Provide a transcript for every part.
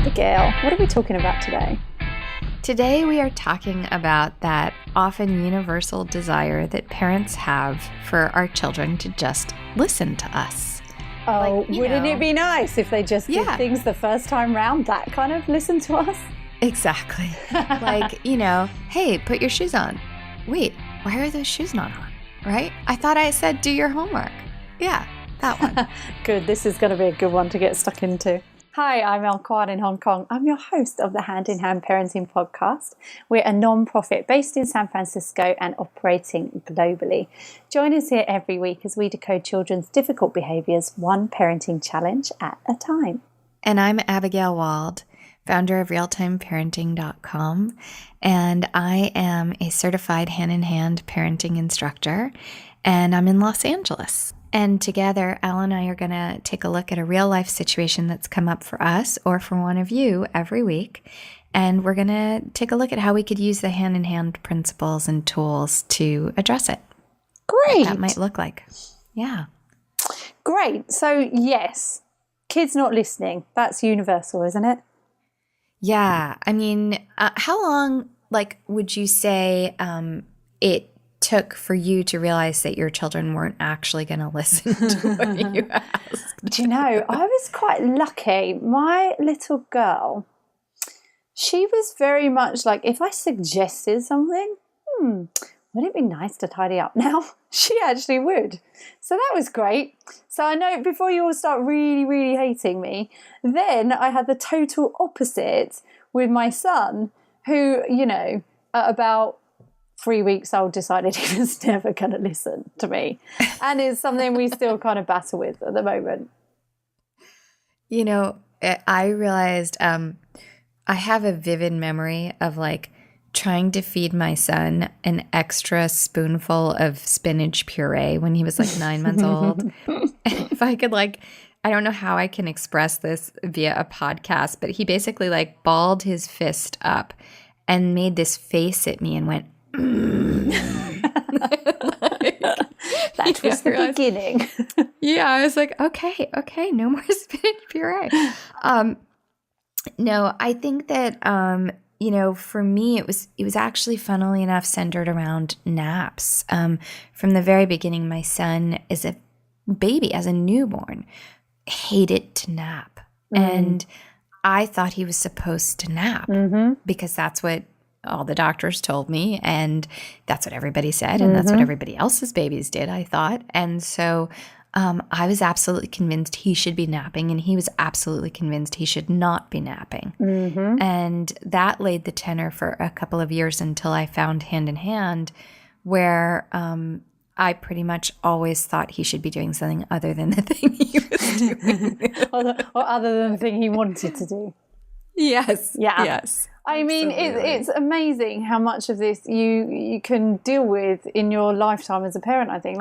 Abigail. What are we talking about today? Today we are talking about that often universal desire that parents have for our children to just listen to us. Oh, wouldn't it be nice if they just did things the first time round, that kind of listen to us? Exactly. Like, hey, put your shoes on. Wait, why are those shoes not on? Right? I thought I said do your homework. Yeah, that one. Good. This is going to be a good one to get stuck into. Hi, I'm Elle Kwan in Hong Kong. I'm your host of the Hand in Hand Parenting Podcast. We're a non-profit based in San Francisco and operating globally. Join us here every week as we decode children's difficult behaviours, one parenting challenge at a time. And I'm Abigail Wald, founder of realtimeparenting.com, and I am a certified hand-in-hand parenting instructor, and I'm in Los Angeles. And together, Elle and I are going to take a look at a real-life situation that's come up for us or for one of you every week, and we're going to take a look at how we could use the hand-in-hand principles and tools to address it. Great. What that might look like. Yeah. Great. So, yes, kids not listening, that's universal, isn't it? Yeah. I mean, how long, would you say it took for you to realize that your children weren't actually going to listen to what you asked? Do you know, I was quite lucky. My little girl, she was very much like, if I suggested something, would it be nice to tidy up now? She actually would. So that was great. So I know before you all start really, really hating me, then I had the total opposite with my son who, at about 3 weeks old, decided he was never going to listen to me. And it's something we still kind of battle with at the moment. I realized I have a vivid memory of trying to feed my son an extra spoonful of spinach puree when he was 9 months old. And if I could I don't know how I can express this via a podcast, but he basically balled his fist up and made this face at me and went, that was the beginning. Yeah, I was like, okay, no more spinach puree. No, I think that for me it was actually, funnily enough, centered around naps. From the very beginning, my son, as a baby, as a newborn, hated to nap, and I thought he was supposed to nap because that's what all the doctors told me, and that's what everybody said, and that's what everybody else's babies did, I thought. And so I was absolutely convinced he should be napping, and he was absolutely convinced he should not be napping. And that laid the tenor for a couple of years until I found Hand in Hand, where I pretty much always thought he should be doing something other than the thing he was doing. or other than the thing he wanted to do. Yes. Yeah. Yes. I mean, it's amazing how much of this you can deal with in your lifetime as a parent, I think.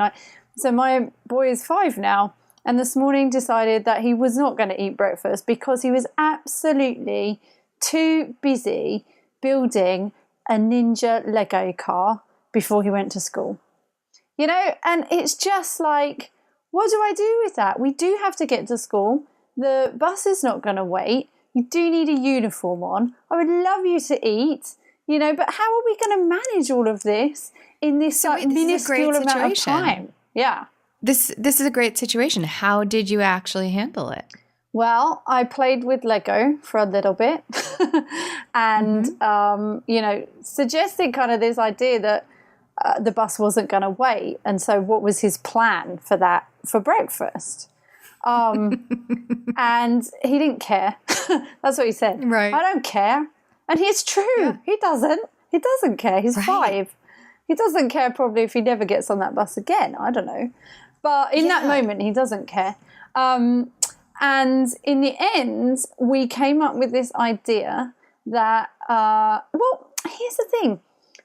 So my boy is 5 now, and this morning decided that he was not going to eat breakfast because he was absolutely too busy building a ninja Lego car before he went to school. And it's just what do I do with that? We do have to get to school. The bus is not going to wait. You do need a uniform on. I would love you to eat, but how are we going to manage all of this in this minuscule amount of time? Yeah. This is a great situation. How did you actually handle it? Well, I played with Lego for a little bit and, suggested kind of this idea that the bus wasn't going to wait. And so what was his plan for that, for breakfast? And he didn't care. That's what he said. Right. I don't care. And it's true. Yeah. He doesn't care. He's 5. He doesn't care probably if he never gets on that bus again. I don't know. But in that moment, he doesn't care. And in the end, we came up with this idea that, here's the thing.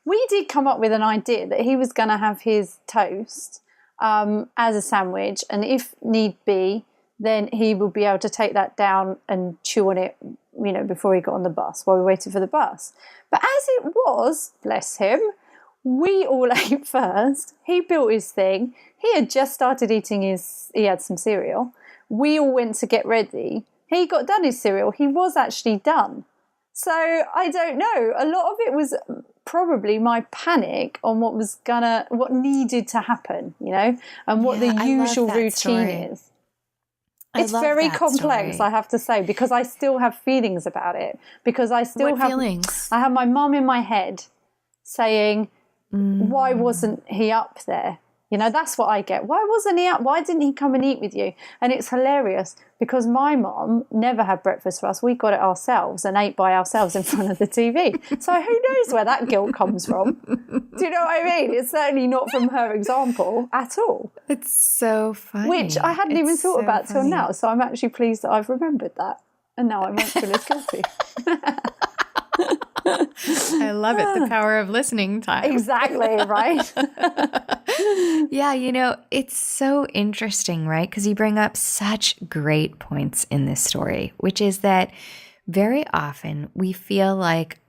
We did come up with an idea that he was going to have his toast as a sandwich, and if need be, then he will be able to take that down and chew on it, before he got on the bus, while we waited for the bus. But as it was, bless him, we all ate first. He built his thing. He had just started eating he had some cereal. We all went to get ready. he got done his cereal. He was actually done. So I don't know. A lot of it was probably my panic on what needed to happen, and what the usual routine is. It's very complex, I have to say, because I still have feelings about it. Because I still have feelings. I have my mum in my head saying, why wasn't he up there? That's what I get. Why wasn't he up? Why didn't he come and eat with you? And it's hilarious because my mum never had breakfast for us. We got it ourselves and ate by ourselves in front of the TV. So who knows where that guilt comes from? Do you know what I mean? It's certainly not from her example at all. It's so funny. Which I hadn't even thought about till now. So I'm actually pleased that I've remembered that. And now I won't feel as guilty. I love it. The power of listening time. Exactly, right? Yeah, it's so interesting, right? Because you bring up such great points in this story, which is that very often we feel like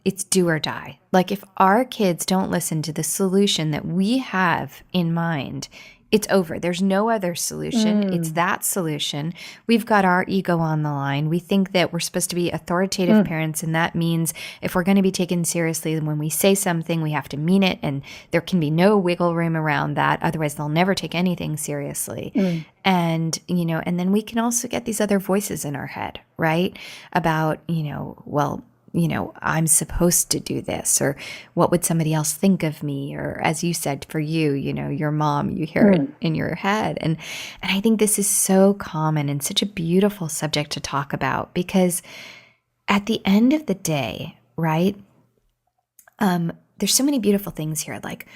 it's do or die. Like if our kids don't listen to the solution that we have in mind, it's over. There's no other solution. It's that solution. We've got our ego on the line. We think that we're supposed to be authoritative parents, and that means if we're going to be taken seriously, when we say something, we have to mean it, and there can be no wiggle room around that. Otherwise, they'll never take anything seriously. And, and then we can also get these other voices in our head, right? About, I'm supposed to do this, or what would somebody else think of me? Or as you said, for you, your mom, you hear it in your head. And I think this is so common and such a beautiful subject to talk about, because at the end of the day, right, there's so many beautiful things here. Like,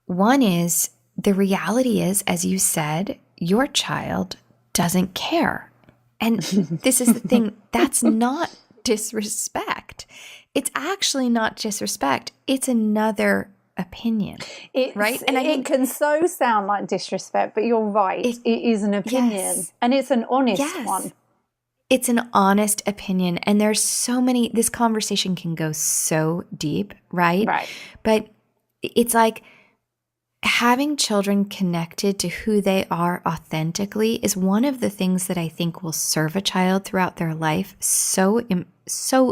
one is, the reality is, as you said, your child doesn't care. And this is the thing, that's not disrespect. It's actually not disrespect. It's another opinion, right? And it can so sound like disrespect, but you're right. It is an opinion, and it's an honest one. It's an honest opinion, and there's so many. This conversation can go so deep, right? Right. But it's like having children connected to who they are authentically is one of the things that I think will serve a child throughout their life so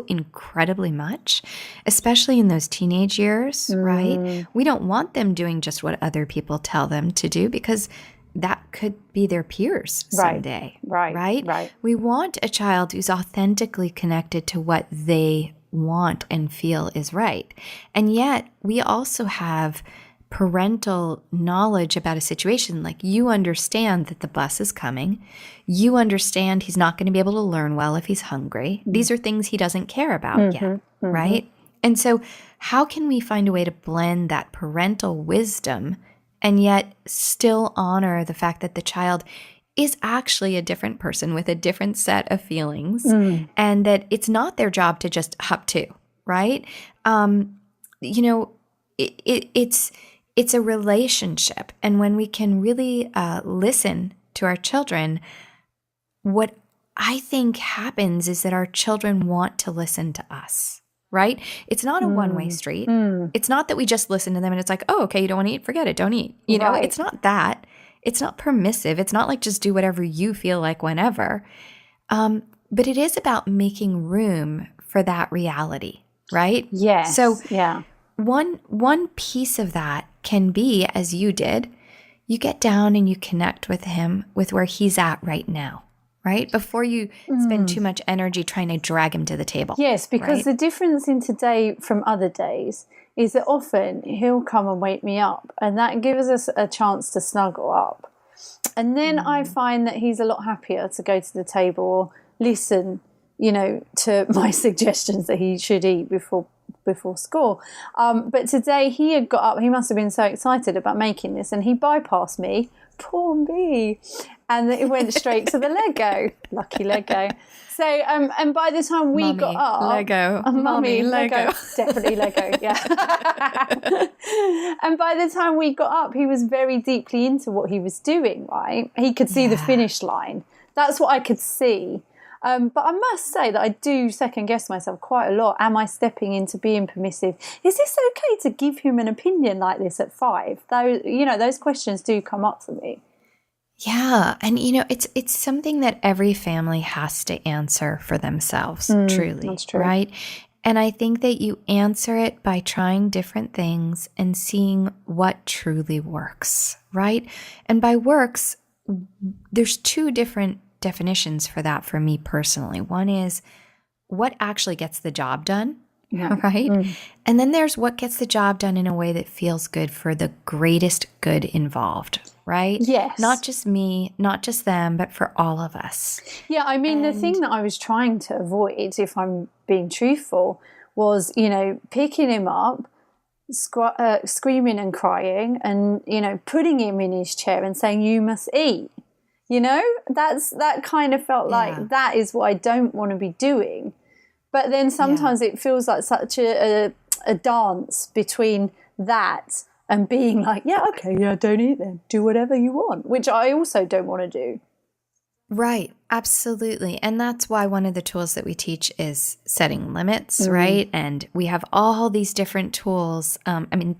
incredibly much, especially in those teenage years, right? We don't want them doing just what other people tell them to do, because that could be their peers someday, right? We want a child who's authentically connected to what they want and feel is right. And yet we also have parental knowledge about a situation. Like, you understand that the bus is coming. You understand he's not going to be able to learn well if he's hungry. These are things he doesn't care about yet, right? And so how can we find a way to blend that parental wisdom and yet still honor the fact that the child is actually a different person with a different set of feelings, and that it's not their job to just hop to, right? It's a relationship. And when we can really listen to our children, what I think happens is that our children want to listen to us, right? It's not a one-way street. It's not that we just listen to them and it's like, oh, okay, you don't want to eat, forget it, don't eat. It's not that. It's not permissive. It's not like just do whatever you feel like whenever. But it is about making room for that reality, right? Yes. So yeah. One piece of that can be, as you did, you get down and you connect with him with where he's at right now, right? Before you spend too much energy trying to drag him to the table. Yes, because the difference in today from other days is that often he'll come and wake me up, and that gives us a chance to snuggle up. And then I find that he's a lot happier to go to the table or listen, to my suggestions that he should eat before school. But today he had got up, he must have been so excited about making this, and he bypassed me, poor me, and it went straight to the Lego. Lucky Lego. So, and by the time we got up... Mummy, Lego. Definitely Lego, yeah. And by the time we got up, he was very deeply into what he was doing, right? He could see the finish line. That's what I could see. But I must say that I do second guess myself quite a lot. Am I stepping into being permissive? Is this okay to give him an opinion like this at 5? Those questions do come up for me. Yeah. And, it's something that every family has to answer for themselves, truly. that's true. Right? And I think that you answer it by trying different things and seeing what truly works, right? And by works, there's two different definitions for that for me personally. One is what actually gets the job done, right? And then there's what gets the job done in a way that feels good for the greatest good involved, right? Yes. Not just me, not just them, but for all of us. Yeah, I mean, the thing that I was trying to avoid, if I'm being truthful, was, picking him up, screaming and crying and, putting him in his chair and saying, you must eat. That kind of felt like that is what I don't want to be doing. But then sometimes it feels like such a dance between that and being like, don't eat then. Do whatever you want, which I also don't want to do. Right. Absolutely. And that's why one of the tools that we teach is setting limits, right? And we have all these different tools.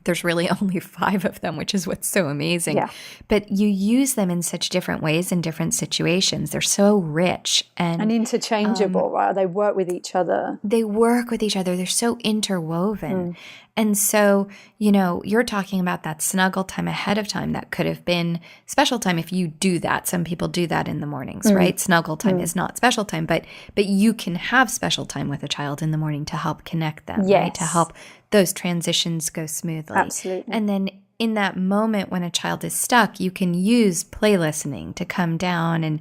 There's really only 5 of them, which is what's so amazing. Yeah. But you use them in such different ways in different situations. They're so rich and interchangeable, right? They work with each other. They work with each other. They're so interwoven. And so, you're talking about that snuggle time ahead of time. That could have been special time if you do that. Some people do that in the mornings, right? Snuggle time is not special time, but you can have special time with a child in the morning to help connect them, right? To help those transitions go smoothly. Absolutely. And then in that moment when a child is stuck, you can use play listening to come down and,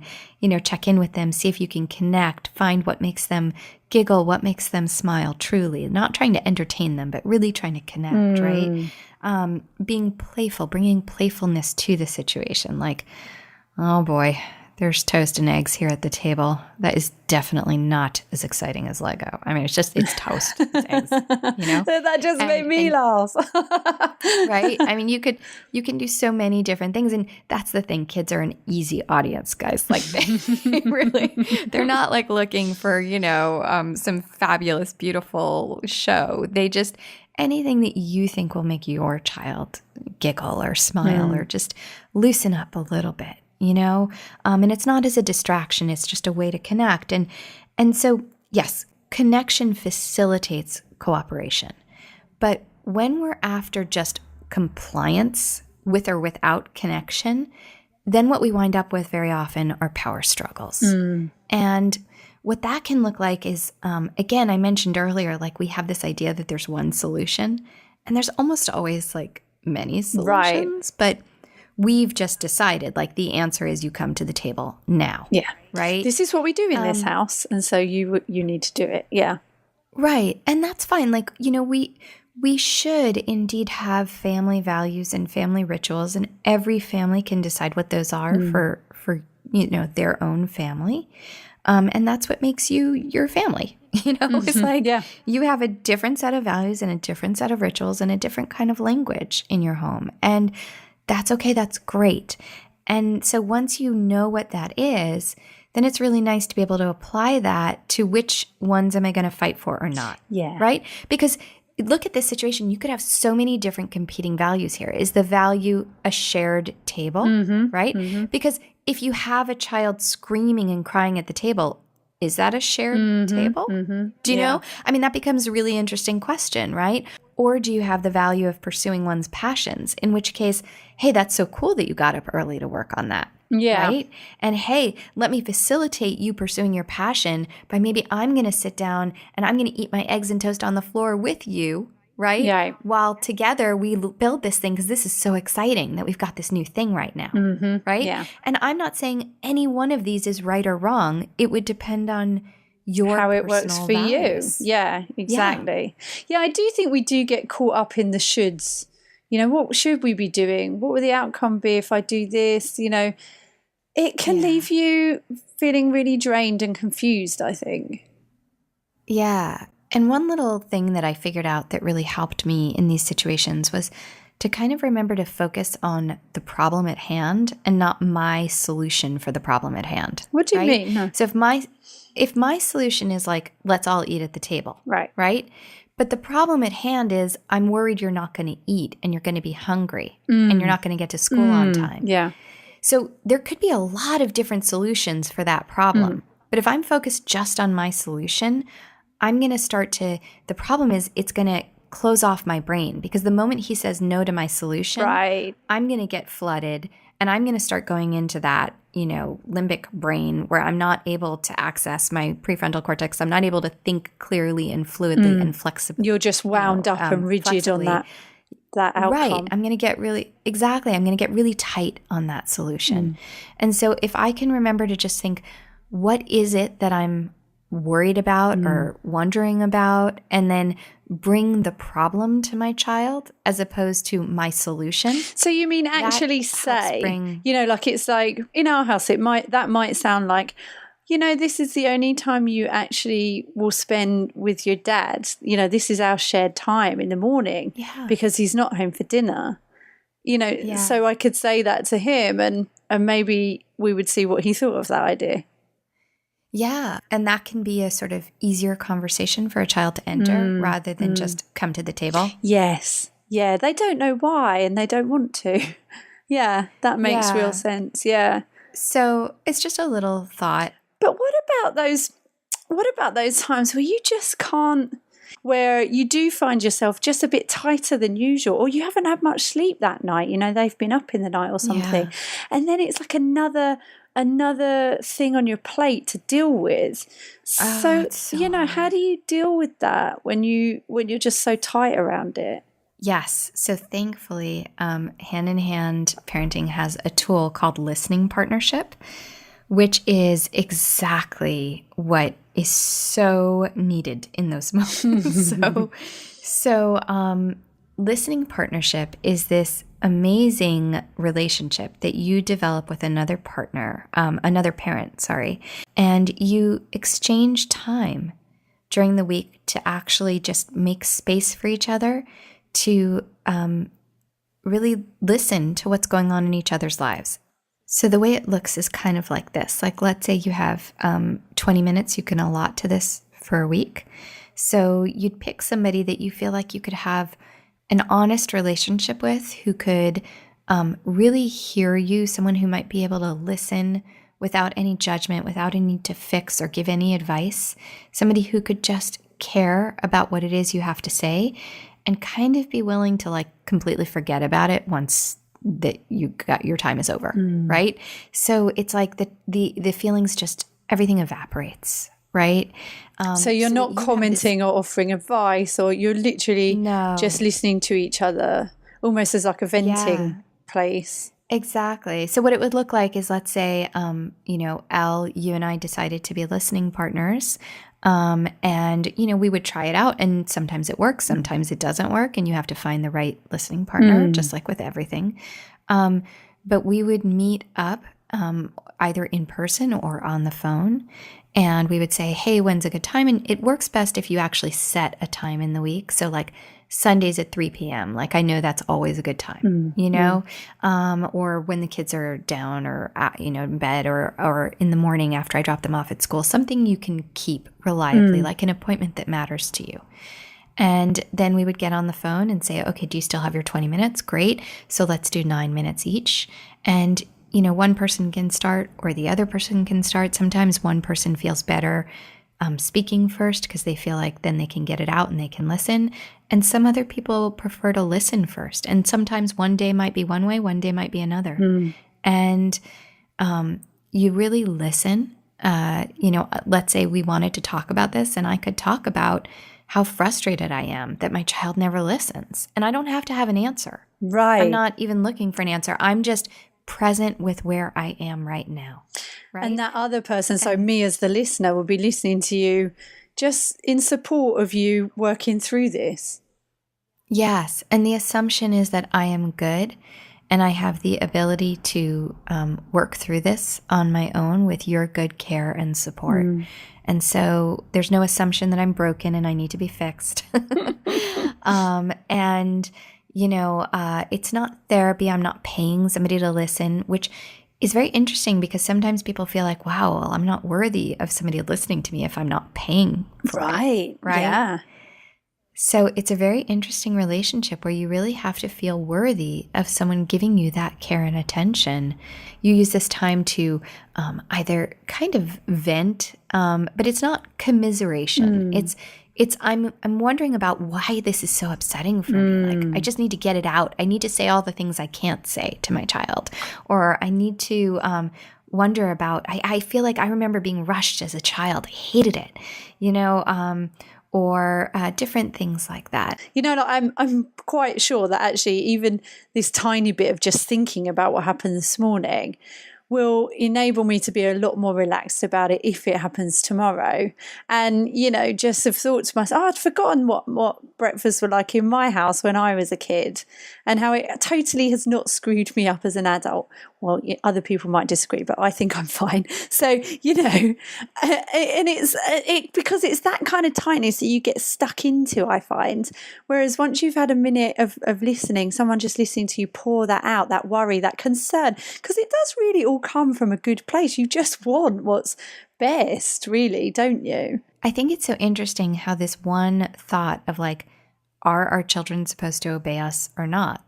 check in with them, see if you can connect, find what makes them giggle, what makes them smile truly, not trying to entertain them, but really trying to connect, right? Being playful, bringing playfulness to the situation. Like, oh boy, there's toast and eggs here at the table. That is definitely not as exciting as Lego. It's toast, it's eggs, That just made me laugh. Right? You can do so many different things. And that's the thing. Kids are an easy audience, guys. Like they're not like looking for, some fabulous, beautiful show. They just, anything that you think will make your child giggle or smile or just loosen up a little bit. And it's not as a distraction. It's just a way to connect. And so, yes, connection facilitates cooperation. But when we're after just compliance with or without connection, then what we wind up with very often are power struggles. And what that can look like is, again, I mentioned earlier, like we have this idea that there's one solution, and there's almost always like many solutions, but we've just decided, like, the answer is you come to the table now. Yeah. Right? This is what we do in this house, and so you need to do it. Yeah. Right. And that's fine. Like, we should indeed have family values and family rituals, and every family can decide what those are for their own family. And that's what makes you your family. It's like you have a different set of values and a different set of rituals and a different kind of language in your home. And that's okay. That's great. And so once you know what that is, then it's really nice to be able to apply that to which ones am I going to fight for or not. Yeah. Right? Because look at this situation. You could have so many different competing values here. Is the value a shared table? Right? Because if you have a child screaming and crying at the table, is that a shared table? Do you know? That becomes a really interesting question, right? Or do you have the value of pursuing one's passions? In which case, hey, that's so cool that you got up early to work on that. Yeah. Right? And hey, let me facilitate you pursuing your passion by maybe I'm going to sit down and I'm going to eat my eggs and toast on the floor with you, right? Yeah. While together we build this thing because this is so exciting that we've got this new thing right now, right? Yeah. And I'm not saying any one of these is right or wrong. It would depend on how it works for values. you. Yeah, exactly. Yeah, I do think we do get caught up in the shoulds. What should we be doing? What would the outcome be if I do this? It can leave you feeling really drained and confused, I think. Yeah. And one little thing that I figured out that really helped me in these situations was to kind of remember to focus on the problem at hand and not my solution for the problem at hand. What do you mean? Huh? So if my solution is like, let's all eat at the table. Right? But the problem at hand is I'm worried you're not going to eat and you're going to be hungry and you're not going to get to school on time. Yeah. So there could be a lot of different solutions for that problem. But if I'm focused just on my solution, I'm going to the problem is it's going to close off my brain, because the moment he says no to my solution, I'm going to get flooded, and I'm going to start going into that, limbic brain where I'm not able to access my prefrontal cortex. I'm not able to think clearly and fluidly and flexibly. You're just wound up and rigid flexibly. On that outcome. Right. I'm going to get really tight on that solution. And so if I can remember to just think, what is it that I'm worried about or wondering about, and then bring the problem to my child as opposed to my solution. So you mean actually say, it's like in our house, that might sound like, this is the only time you actually will spend with your dad. This is our shared time in the morning because he's not home for dinner. So I could say that to him, and maybe we would see what he thought of that idea. Yeah. And that can be a sort of easier conversation for a child to enter rather than just come to the table. Yes. Yeah. They don't know why and they don't want to. Yeah. That makes real sense. Yeah. So it's just a little thought. But what about those times where you just can't, where you do find yourself just a bit tighter than usual, or you haven't had much sleep that night, they've been up in the night or something. Yeah. And then it's like another thing on your plate to deal with. So how do you deal with that when you're just so tight around it? Yes. So thankfully, Hand in Hand Parenting has a tool called listening partnership, which is exactly what is so needed in those moments. So listening partnership is this amazing relationship that you develop with another parent, and you exchange time during the week to actually just make space for each other to really listen to what's going on in each other's lives. So the way it looks is kind of like this. Like, let's say you have 20 minutes you can allot to this for a week. So you'd pick somebody that you feel like you could have an honest relationship with, who could really hear you, someone who might be able to listen without any judgment, without a need to fix or give any advice, somebody who could just care about what it is you have to say and kind of be willing to like completely forget about it once that your time is over, right? So it's like the feelings, just everything evaporates, right? So you're not commenting or offering advice, or you're literally just listening to each other, almost as like a venting place. Exactly. So what it would look like is, let's say, Elle, you and I decided to be listening partners. And, we would try it out, and sometimes it works, sometimes it doesn't work, and you have to find the right listening partner, just like with everything. But we would meet up either in person or on the phone, and we would say, hey, when's a good time? And it works best if you actually set a time in the week. So like Sundays at 3 p.m. Like, I know that's always a good time, or when the kids are down or, in bed, or in the morning after I drop them off at school, something you can keep reliably, like an appointment that matters to you. And then we would get on the phone and say, okay, do you still have your 20 minutes? Great. So let's do 9 minutes each. And, one person can start or the other person can start. Sometimes one person feels better speaking first because they feel like then they can get it out and they can listen. And some other people prefer to listen first. And sometimes one day might be one way, one day might be another. And you really listen. Let's say we wanted to talk about this, and I could talk about how frustrated I am that my child never listens. And I don't have to have an answer. Right. I'm not even looking for an answer. I'm just present with where I am right now. Right? And that other person, so me as the listener, will be listening to you just in support of you working through this. Yes. And the assumption is that I am good and I have the ability to work through this on my own with your good care and support. And so there's no assumption that I'm broken and I need to be fixed. It's not therapy. I'm not paying somebody to listen, which is very interesting because sometimes people feel like, wow, well, I'm not worthy of somebody listening to me if I'm not paying for it. Right. Yeah. So it's a very interesting relationship where you really have to feel worthy of someone giving you that care and attention. You use this time to either kind of vent, but it's not commiseration. I'm wondering about why this is so upsetting for me. Like, I just need to get it out. I need to say all the things I can't say to my child, or I need to wonder about. I feel like I remember being rushed as a child. I hated it, or different things like that. I'm quite sure that actually even this tiny bit of just thinking about what happened this morning will enable me to be a lot more relaxed about it if it happens tomorrow. And, just have thought to myself, I'd forgotten what breakfasts were like in my house when I was a kid and how it totally has not screwed me up as an adult. Well, other people might disagree, but I think I'm fine. So, and it's because it's that kind of tightness that you get stuck into, I find. Whereas once you've had a minute of listening, someone just listening to you pour that out, that worry, that concern, because it does really all come from a good place. You just want what's best, really, don't you? I think it's so interesting how this one thought of like, are our children supposed to obey us or not?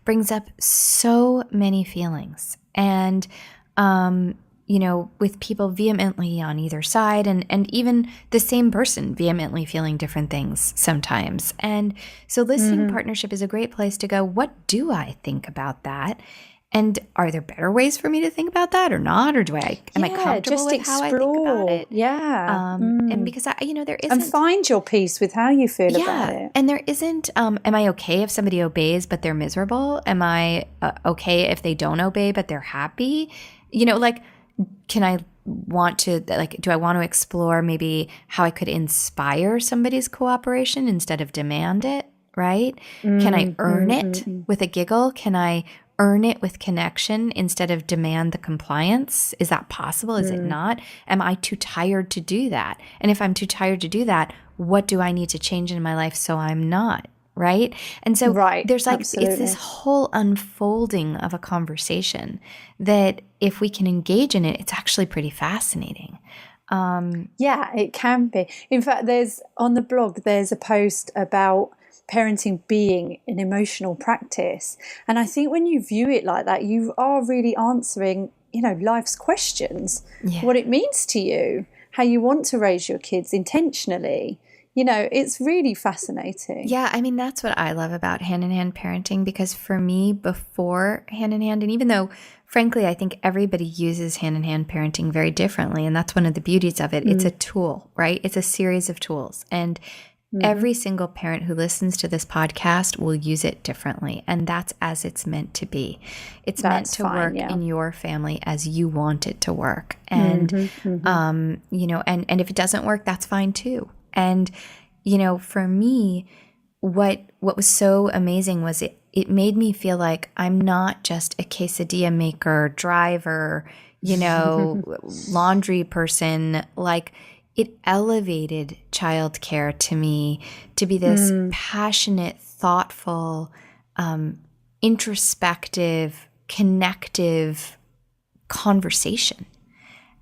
Brings up so many feelings. And, with people vehemently on either side and even the same person vehemently feeling different things sometimes. And so listening partnership is a great place to go, what do I think about that? And are there better ways for me to think about that or not? Or am I comfortable with how I think about it? Yeah. And because there isn't. And find your peace with how you feel about it. And there isn't, am I okay if somebody obeys but they're miserable? Am I okay if they don't obey but they're happy? Can I want to, do I want to explore maybe how I could inspire somebody's cooperation instead of demand it, right? Can I earn it with a giggle? Can I earn it with connection instead of demand the compliance? Is that possible? Is it not? Am I too tired to do that? And if I'm too tired to do that, what do I need to change in my life so I'm not? Right? And so there's absolutely. It's this whole unfolding of a conversation that if we can engage in it, it's actually pretty fascinating. Yeah, it can be. In fact, on the blog, there's a post about parenting being an emotional practice. And I think when you view it like that, you are really answering, life's questions, what it means to you, how you want to raise your kids intentionally. It's really fascinating. Yeah, I mean, that's what I love about hand-in-hand parenting, because for me, before hand-in-hand, and even though, frankly, I think everybody uses hand-in-hand parenting very differently, and that's one of the beauties of it, it's a tool, right? It's a series of tools. And every single parent who listens to this podcast will use it differently. And that's as it's meant to be. It's meant to work in your family as you want it to work. And, and if it doesn't work, that's fine too. And, for me, what was so amazing was it made me feel like I'm not just a quesadilla maker, driver, laundry person. Like, it elevated childcare to me to be this passionate, thoughtful, introspective, connective conversation.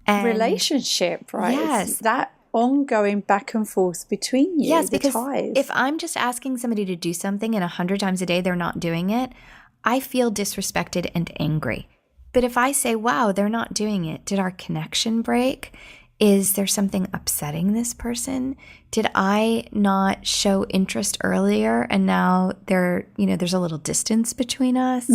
And relationship, right? Yes. It's that ongoing back and forth between you. Yes, because ties. If I'm just asking somebody to do something and 100 times a day they're not doing it, I feel disrespected and angry. But if I say, wow, they're not doing it, did our connection break? Is there something upsetting this person? Did I not show interest earlier and now there's a little distance between us?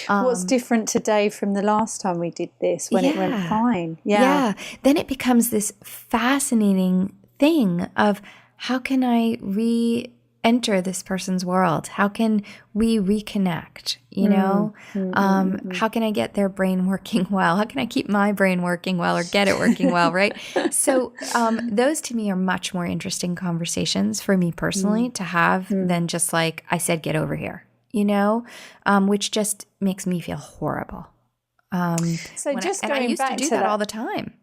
What's different today from the last time we did this when it went fine? Yeah. Then it becomes this fascinating thing of how can I re-enter this person's world? How can we reconnect? How can I get their brain working well? How can I keep my brain working well or get it working well, right? So those to me are much more interesting conversations for me personally to have than just like I said, get over here, which just makes me feel horrible. So just going I used back to do that all the time,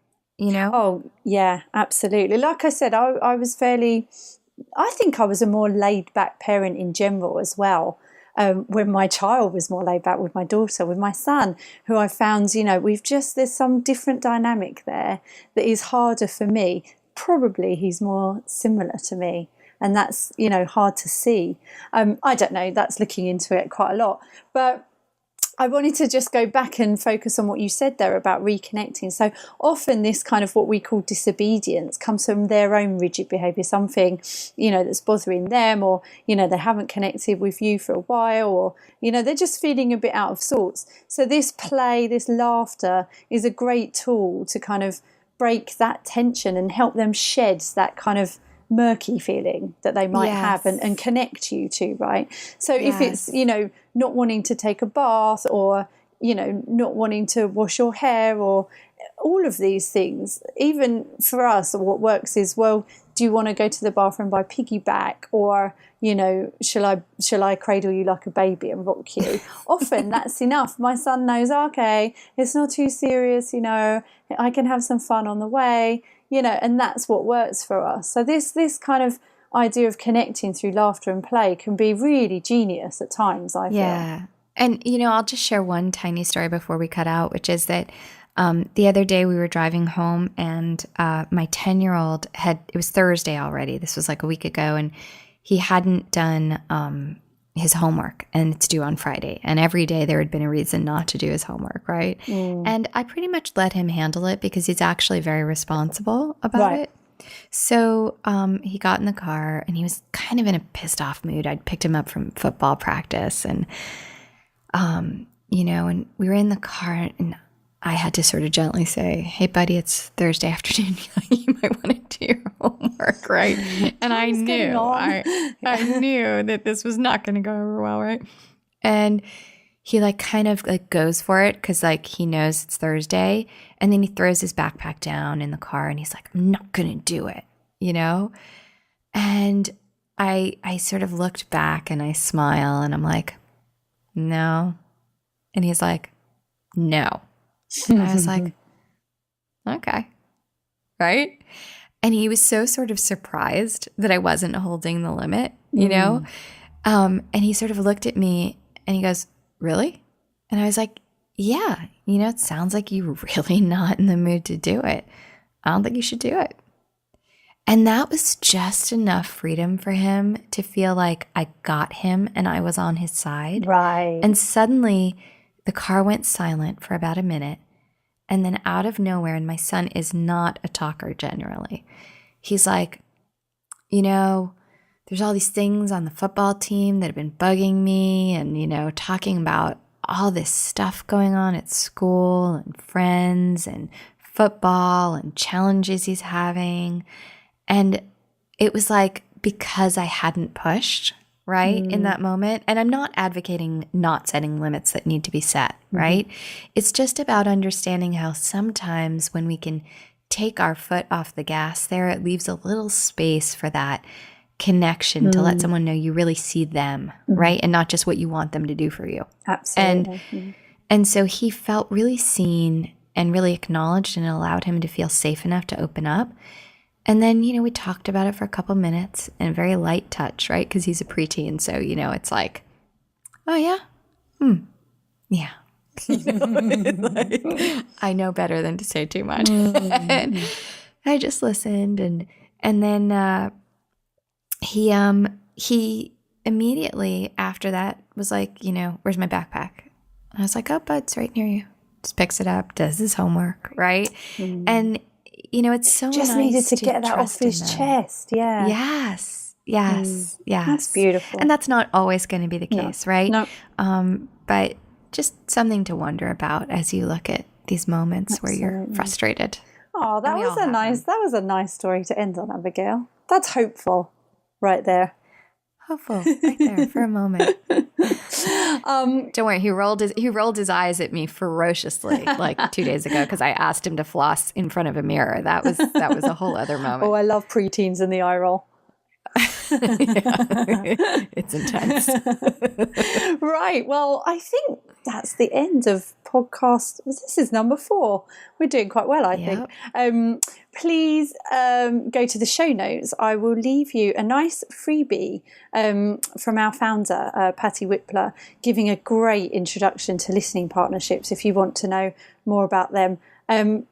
Oh, yeah, absolutely. Like I said, I was I think I was a more laid back parent in general as well. When my child was more laid back with my daughter, with my son, who I found, there's some different dynamic there that is harder for me. Probably he's more similar to me. and that's, hard to see. I don't know, that's looking into it quite a lot. But I wanted to just go back and focus on what you said there about reconnecting. So often this kind of what we call disobedience comes from their own rigid behaviour, something, that's bothering them, or, they haven't connected with you for a while, or, they're just feeling a bit out of sorts. So this play, this laughter is a great tool to kind of break that tension and help them shed that kind of murky feeling that they might have and connect you to, right? So if it's, not wanting to take a bath, or, not wanting to wash your hair, or all of these things, even for us, what works is, well, do you want to go to the bathroom by piggyback, or, shall I cradle you like a baby and rock you? Often that's enough. My son knows, okay, it's not too serious, I can have some fun on the way, and that's what works for us. So this kind of idea of connecting through laughter and play can be really genius at times, I feel. Yeah. And, I'll just share one tiny story before we cut out, which is that the other day we were driving home, and my 10-year-old it was Thursday already. This was like a week ago, and he hadn't done his homework, and it's due on Friday. And every day there had been a reason not to do his homework, right? And I pretty much let him handle it because he's actually very responsible about it. So he got in the car, and he was kind of in a pissed off mood. I'd picked him up from football practice, and, and we were in the car, and I had to sort of gently say, hey, buddy, it's Thursday afternoon. You might want to do your homework, right? And I knew that this was not going to go over well, right? And he kind of goes for it because he knows it's Thursday. And then he throws his backpack down in the car, and he's like, I'm not going to do it, And I sort of looked back, and I smile, and I'm like, no. And he's like, no. And I was like, okay, right? And he was so sort of surprised that I wasn't holding the limit, And he sort of looked at me, and he goes, really? And I was like, yeah, it sounds like you're really not in the mood to do it. I don't think you should do it. And that was just enough freedom for him to feel like I got him and I was on his side. Right. And suddenly the car went silent for about a minute. And then out of nowhere, and my son is not a talker generally, he's like, there's all these things on the football team that have been bugging me, and, talking about all this stuff going on at school and friends and football and challenges he's having. And it was because I hadn't pushed, right, in that moment. And I'm not advocating not setting limits that need to be set, right? It's just about understanding how sometimes when we can take our foot off the gas there, it leaves a little space for that connection to let someone know you really see them, right? And not just what you want them to do for you. Absolutely. And so he felt really seen and really acknowledged, and it allowed him to feel safe enough to open up. And then, we talked about it for a couple minutes, and very light touch, right? Because he's a preteen. So, it's like, oh, yeah? Yeah. I know better than to say too much. And I just listened. And then he immediately after that was like, where's my backpack? And I was like, oh, bud, it's right near you. Just picks it up, does his homework, right? And it's so just nice needed to get that off his chest. Yeah. Yes. That's beautiful. And that's not always going to be the case, right? No. But just something to wonder about as you look at these moments where you're frustrated. Oh, that was a nice story to end on, Abigail. That's hopeful right there. Hopeful right there for a moment. Don't worry, he rolled his eyes at me ferociously 2 days ago because I asked him to floss in front of a mirror. That was a whole other moment. Oh, I love preteens in the eye roll. It's intense. Right. Well, I think that's the end of podcast. This is number 4. We're doing quite well, I think. Please go to the show notes. I will leave you a nice freebie from our founder, Patty Whippler, giving a great introduction to listening partnerships if you want to know more about them,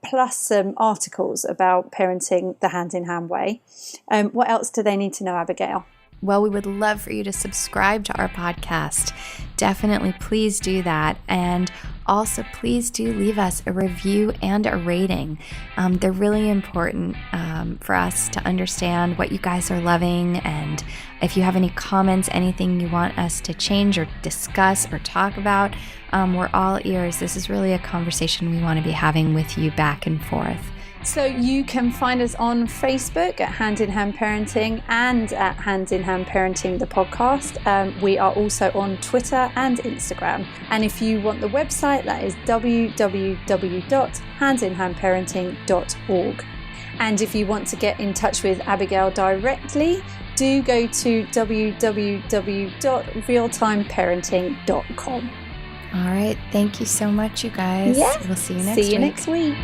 plus some articles about parenting the hand-in-hand way. What else do they need to know, Abigail? Well, we would love for you to subscribe to our podcast. Definitely, please do that. And also, please do leave us a review and a rating. They're really important for us to understand what you guys are loving. And if you have any comments, anything you want us to change or discuss or talk about, we're all ears. This is really a conversation we want to be having with you back and forth. So you can find us on Facebook at Hand in Hand Parenting and at Hand in Hand Parenting, the podcast. We are also on Twitter and Instagram. And if you want the website, that is www.handinhandparenting.org. And if you want to get in touch with Abigail directly, do go to www.realtimeparenting.com. All right. Thank you so much, you guys. Yes. We'll see you next week.